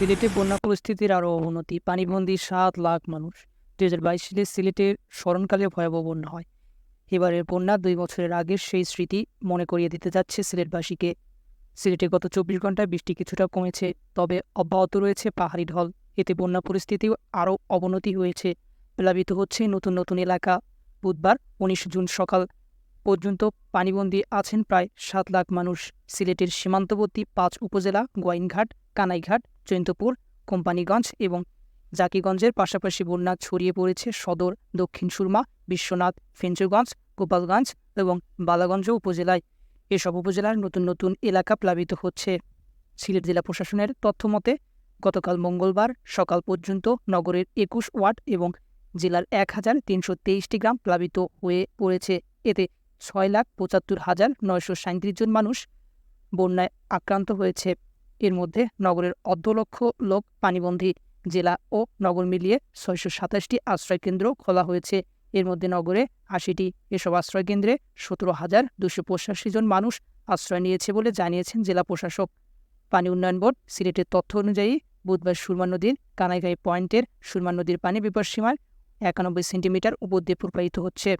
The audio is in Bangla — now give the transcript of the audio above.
সিলেটে বন্যা পরিস্থিতির আরও অবনতি, পানিবন্দী ৭ লাখ মানুষ। ২০২২ সালে সিলেটের স্মরণকালে ভয়াবহ বন্যা হয়। এবারের বন্যা ২ বছরের আগের সেই স্মৃতি মনে করিয়ে দিতে যাচ্ছে সিলেটবাসীকে। সিলেটে গত ২৪ ঘন্টায় বৃষ্টি কিছুটা কমেছে, তবে অব্যাহত রয়েছে পাহাড়ি ঢল। এতে বন্যা পরিস্থিতিও আরও অবনতি হয়েছে, প্লাবিত হচ্ছে নতুন নতুন এলাকা। বুধবার ১৯ জুন সকাল পর্যন্ত পানিবন্দী আছেন প্রায় ৭ লাখ মানুষ। সিলেটের সীমান্তবর্তী ৫ উপজেলা গোয়াইনঘাট, কানাইঘাট, জৈন্তপুর, কোম্পানীগঞ্জ এবং জাকিগঞ্জের পাশাপাশি বন্যা ছড়িয়ে পড়েছে সদর, দক্ষিণ সুরমা, বিশ্বনাথ, ফেঞ্চুগঞ্জ, গোপালগঞ্জ এবং বালাগঞ্জ উপজেলায়। এসব উপজেলার নতুন নতুন এলাকা প্লাবিত হচ্ছে। সিলেট জেলা প্রশাসনের তথ্য মতে গতকাল মঙ্গলবার সকাল পর্যন্ত নগরের ২১ ওয়ার্ড এবং জেলার ১,৩২৩টি গ্রাম প্লাবিত হয়ে পড়েছে। এতে ৬,৭৫,৯৩৭ জন মানুষ বন্যায় আক্রান্ত হয়েছে। এর মধ্যে নগরের ১.৫ লক্ষ লোক পানিবন্দী। জেলা ও নগর মিলিয়ে ৬২৭টি আশ্রয়কেন্দ্র খোলা হয়েছে। এর মধ্যে নগরে ৮০টি। এসব আশ্রয়কেন্দ্রে ১৭,২৮৫ জন মানুষ আশ্রয় নিয়েছে বলে জানিয়েছেন জেলা প্রশাসক। পানি উন্নয়ন বোর্ড সিলেটের তথ্য অনুযায়ী বুধবার সুরমা নদীর কানাইঘাই পয়েন্টের সুরমা নদীর পানি বিপদসীমার ৯১ সেন্টিমিটার উপর দিয়ে প্রবাহিত হচ্ছে।